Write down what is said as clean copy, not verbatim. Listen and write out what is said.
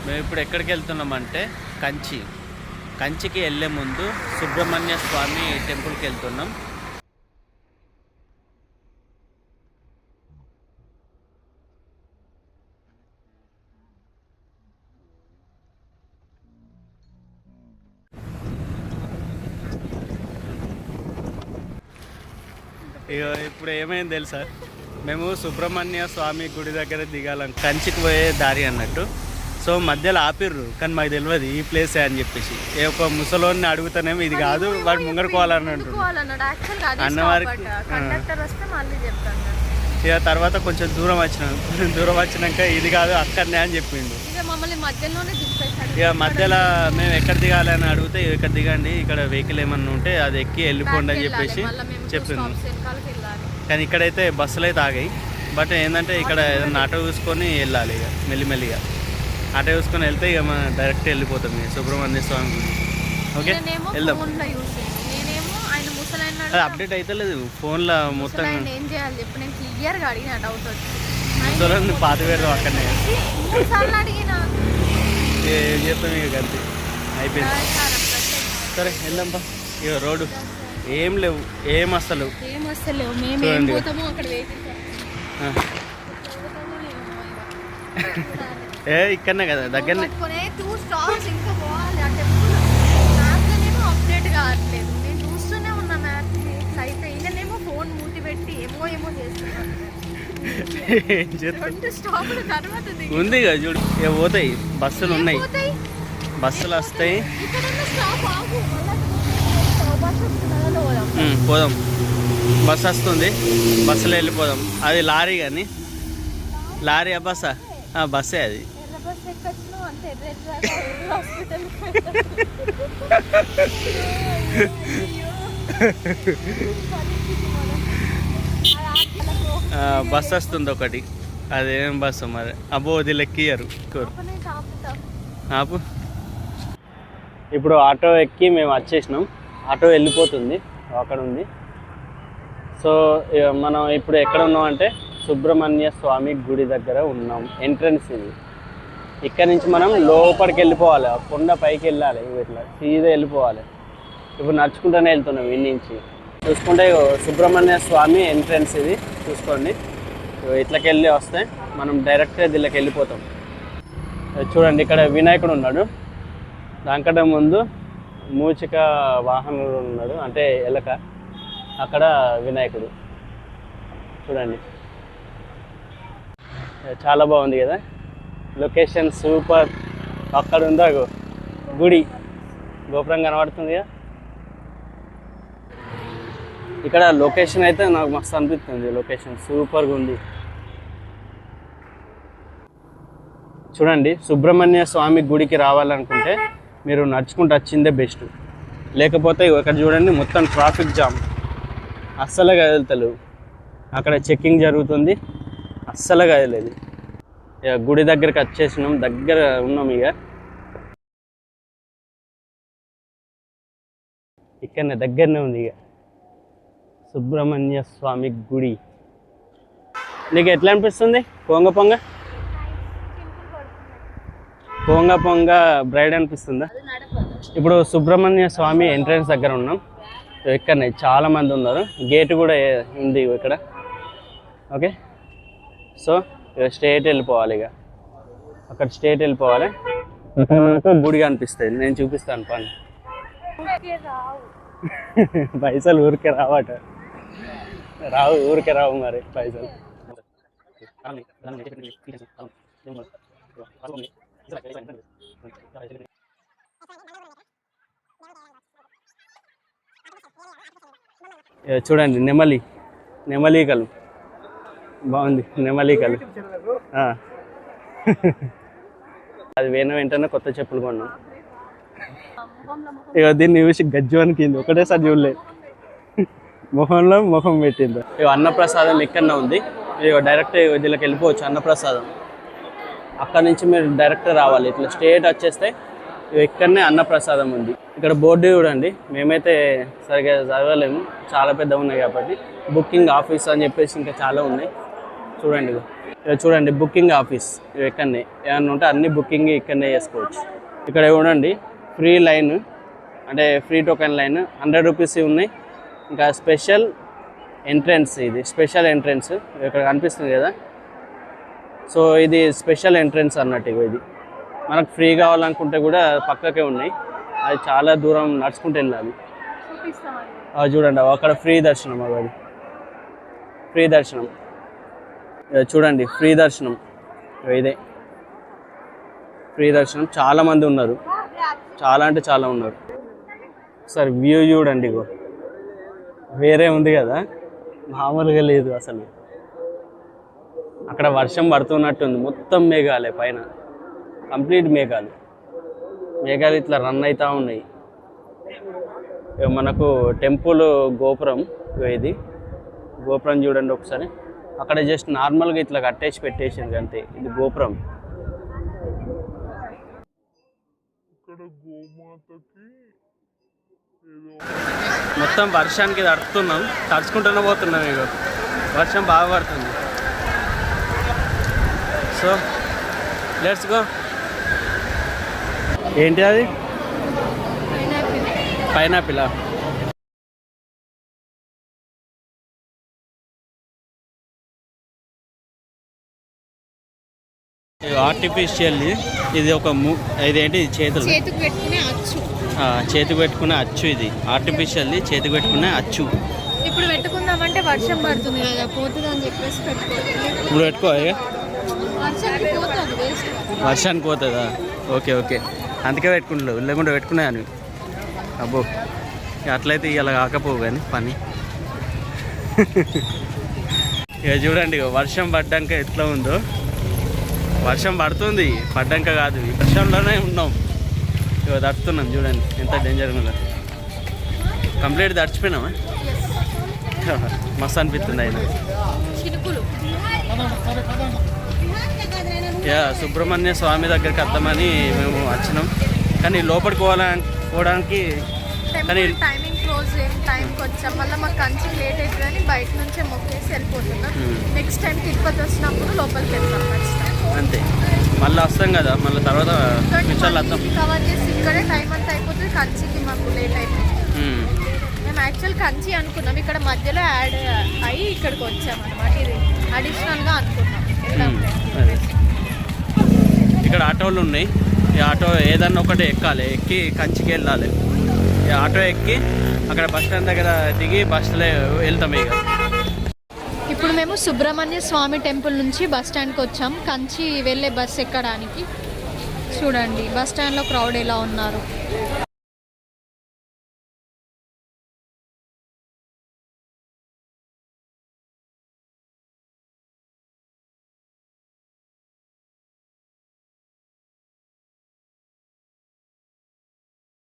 మేము ఇప్పుడు ఎక్కడికి వెళ్తున్నామంటే కంచికి వెళ్ళే ముందు సుబ్రహ్మణ్య స్వామి టెంపుల్కి వెళ్తున్నాం. ఇప్పుడు ఏమైంది తెలుసా, మేము సుబ్రహ్మణ్య స్వామి గుడి దగ్గర దిగాలం, కంచికి పోయే దారి అన్నట్టు. సో మధ్యలో ఆపిర్రు, కానీ మాకు తెలియదు ఈ ప్లేసే అని చెప్పేసి. ఏ ఒక ముసలోని అడుగుతానేమో ఇది కాదు వాడు ముంగరుకోవాలని అంటున్నాడు అన్నవారికి. ఇక తర్వాత కొంచెం దూరం వచ్చినాక ఇది కాదు అక్కడనే అని చెప్పిండు. ఇక మధ్యలో మేము ఎక్కడ దిగాలి అని అడిగితే ఇక్కడ దిగండి, ఇక్కడ వెహికల్ ఏమన్నా ఉంటే అది ఎక్కి వెళ్ళిపోండి అని చెప్పేసి చెప్పింది. కానీ ఇక్కడైతే బస్సులు అయితే ఆగాయి. బట్ ఏంటంటే ఇక్కడ ఏదైనా ఆటో చూసుకొని వెళ్ళాలి, ఇక మెల్లిమెల్లిగా ఆటో చూసుకొని వెళ్తే ఇక మనం డైరెక్ట్ వెళ్ళిపోతాం ఇక సుబ్రహ్మణ్య స్వామి గుడి. ఓకే వెళ్దాం. అది అప్డేట్ అయితే లేదు ఫోన్లో మొత్తం. ముసలి పాత వేరు అక్కడనే ఏం చెప్తాం ఇక అంతే అయిపోయింది. సరే వెళ్దాంపా. ఇక రోడ్డు ఏం లేవు, ఏం అసలు చూడండి. ఇక్కడనే కదా దగ్గరనే. ఉంది కదా చూడు, ఇక పోతాయి బస్సులు ఉన్నాయి, బస్సులు వస్తాయి. పోదాం, బస్సు వస్తుంది, బస్సులో వెళ్ళిపోదాం. అది లారీ కానీ లారీ బస్సా? బస్సే అది. బస్సు వస్తుంది ఒకటి, అదేం బస్సు మరి. అబ్బో అది లెక్కియరు ఆపు. ఇప్పుడు ఆటో ఎక్కి మేము వచ్చేసినాం, ఆటో వెళ్ళిపోతుంది అక్కడ ఉంది. సో మనం ఇప్పుడు ఎక్కడ ఉన్నాం అంటే సుబ్రహ్మణ్య స్వామి గుడి దగ్గర ఉన్నాం. ఎంట్రన్స్ ఇది. ఇక్కడ నుంచి మనం లోపలికి వెళ్ళిపోవాలి, కొండ పైకి వెళ్ళాలి, ఇట్లా సీదా వెళ్ళిపోవాలి. ఇప్పుడు నడుచుకుంటూనే వెళ్తున్నాం ఇన్ని నుంచి. చూసుకుంటే సుబ్రహ్మణ్య స్వామి ఎంట్రన్స్ ఇది చూసుకోండి. ఇట్లకి వెళ్ళి వస్తే మనం డైరెక్ట్గా దీళ్ళకి వెళ్ళిపోతాం. చూడండి ఇక్కడ వినాయకుడు ఉన్నాడు, దానికంటే ముందు మూచిక వాహనుడు ఉన్నాడు, అంటే ఎలక. అక్కడ వినాయకుడు చూడండి, చాలా బాగుంది కదా లొకేషన్, సూపర్. అక్కడ ఉందా గుడి, గోపురం కనబడుతుంది కదా. ఇక్కడ లొకేషన్ అయితే నాకు మస్తు అనిపిస్తుంది, లొకేషన్ సూపర్గా ఉంది. చూడండి, సుబ్రహ్మణ్య స్వామి గుడికి రావాలనుకుంటే మీరు నడుచుకుంటూ వచ్చిందే బెస్ట్. లేకపోతే ఇక్కడ చూడండి మొత్తం ట్రాఫిక్ జామ్, అస్సలు కదలతలేవు. అక్కడ చెక్కింగ్ జరుగుతుంది, అస్సలు కదలేదు. ఇక గుడి దగ్గరికి వచ్చేసినాం, దగ్గర ఉన్నాం. ఇక ఇక్కడనే దగ్గరనే ఉంది ఇక సుబ్రహ్మణ్య స్వామి గుడి. నీకు ఎట్లా అనిపిస్తుంది? పొంగ పొంగ బ్రైడ్ అనిపిస్తుందా? ఇప్పుడు సుబ్రహ్మణ్య స్వామి ఎంట్రన్స్ దగ్గర ఉన్నాం. ఇక్కడనే చాలా మంది ఉన్నారు, గేట్ కూడా ఉంది ఇక్కడ. ఓకే, సో ఇక స్ట్రేట్ వెళ్ళిపోవాలి. ఇక అక్కడ స్ట్రేట్ వెళ్ళిపోవాలి, గుడి కనిపిస్తుంది. నేను చూపిస్తాను పని. పైసలు ఊరికే రావట, ఊరికే రావు మరి పైసలు. చూడండి నెమలికలు, బాగుంది నెమలికలు. అది వెంటనే కొత్త చెప్పులు కొన్నాం. ఇక దీన్ని చూసి గజ్జు అనికింది, ఒకటేసారి చూడలేదు, మొహంలో మొహం పెట్టింది. ఇక అన్నప్రసాదం ఇక్కడనే ఉంది. ఇక డైరెక్ట్ దీనికి వెళ్ళిపోవచ్చు అన్నప్రసాదం. అక్కడ నుంచి మీరు డైరెక్ట్ రావాలి, ఇట్లా స్ట్రేట్ వచ్చేస్తే ఇక్కడనే అన్నప్రసాదం ఉంది. ఇక్కడ బోర్డు చూడండి, మేమైతే సరిగ్గా చదవలేము, చాలా పెద్దగా ఉన్నాయి కాబట్టి. బుకింగ్ ఆఫీస్ అని చెప్పేసి ఇంకా చాలా ఉన్నాయి. చూడండి ఇక్కడ చూడండి బుకింగ్ ఆఫీస్ ఇక్కడనే ఏమన్నా ఉంటే అన్ని బుకింగ్ ఇక్కడనే చేసుకోవచ్చు. ఇక్కడ చూడండి ఫ్రీ లైన్ అంటే ఫ్రీ టోకెన్ లైన్ 100 రూపీస్ ఉన్నాయి. ఇంకా స్పెషల్ ఎంట్రన్స్, ఇది స్పెషల్ ఎంట్రన్స్ ఇక్కడ కనిపిస్తుంది కదా. సో ఇది స్పెషల్ ఎంట్రన్స్ అన్నట్టు. ఇది మనకు ఫ్రీ కావాలనుకుంటే కూడా పక్కకే ఉన్నాయి, అది చాలా దూరం నడుచుకుంటూ వెళ్ళాలి. చూడండి అక్కడ ఫ్రీ దర్శనం, అది ఫ్రీ దర్శనం చూడండి, ఫ్రీ దర్శనం ఇదే ఫ్రీ దర్శనం. చాలామంది ఉన్నారు, చాలా అంటే చాలా ఉన్నారు. సార్ వ్యూ చూడండి, ఇగో వేరే ఉంది కదా, మామూలుగా లేదు అసలు. అక్కడ వర్షం పడుతున్నట్టుంది, మొత్తం మేఘాలే పైన, కంప్లీట్ మేఘాలు ఇట్లా రన్ అవుతూ ఉన్నాయి. మనకు టెంపుల్ గోపురం, ఇది గోపురం చూడండి ఒకసారి. అక్కడ జస్ట్ నార్మల్గా ఇట్లా కట్టేసి పెట్టేసింది అంతే, ఇది గోపురం. మొత్తం వర్షానికి తడుస్తున్నాం, తడుచుకుంటూనే పోతున్నాం. ఇక వర్షం బాగా పడుతుంది. So let's go. ఏంటి అది? పైనాపిల్. ఆర్టిఫిషియల్, ఇది ఒక ఇదేంటి చేతికి పెట్టుకునే అచ్చు. ఇది ఆర్టిఫిషియల్ చేతికి పెట్టుకునే అచ్చు. ఇప్పుడు పెట్టుకుందామంటే వర్షం పడుతుంది కదా, పోతుంది అని చెప్పేసి ఇప్పుడు పెట్టుకో. వర్షానికి పోతుందా? ఓకే ఓకే, అందుకే పెట్టుకుంటలేవు, లేకుండా పెట్టుకున్నాను. అబ్బో అట్లయితే ఇలా కాకపోవు కానీ పని. ఇక చూడండి వర్షం పడ్డాక ఎట్లా ఉందో. వర్షం పడుతుంది, పడ్డాక కాదు, ఈ వర్షంలోనే ఉన్నాం. ఇక తడుతున్నాం చూడండి ఎంత డేంజర్గా ఉందో. కంప్లీట్ తడిచిపోయినామా? మస్తు అనిపిస్తుంది ఆయన. సుబ్రహ్మణ్య స్వామి దగ్గరికి వద్దామని మేము వచ్చినాం, కానీ లోపలికి పోవడానికి కానీ టైమింగ్ క్లోజ్ టైంకి వచ్చాం. మళ్ళీ మాకు కంచి లేట్ అవుతుందని బయట నుంచే మొక్కేసి వెళ్ళిపోతున్నాం. నెక్స్ట్ టైం తిరుపతి వచ్చినప్పుడు లోపలికి వెళ్తాం అంతే. మళ్ళీ వస్తాం కదా, మళ్ళీ తర్వాత కవర్ చేసి ఇక్కడే టైం అంతా అయిపోతుంది. కంచికి మాకు లేట్ అయిపోతుంది. మేము యాక్చువల్ కంచి అనుకున్నాం, ఇక్కడ మధ్యలో యాడ్ అయ్యి ఇక్కడికి వచ్చాం అనమాట. ఇది అడిషనల్గా అనుకున్నాం. ఇక్కడ ఆటోలు ఉన్నాయి, ఈ ఆటో ఏదన్నా ఒకటి ఎక్కాలి, ఎక్కి కంచికి వెళ్ళాలి. ఈ ఆటో ఎక్కి అక్కడ బస్ స్టాండ్ దగ్గర దిగి బస్సులో వెళ్తాం. ఇక ఇప్పుడు మేము సుబ్రహ్మణ్య స్వామి టెంపుల్ నుంచి బస్ స్టాండ్కి వచ్చాం, కంచి వెళ్ళే బస్ ఎక్కడానికి. చూడండి బస్ స్టాండ్లో క్రౌడ్ ఎలా ఉన్నారు.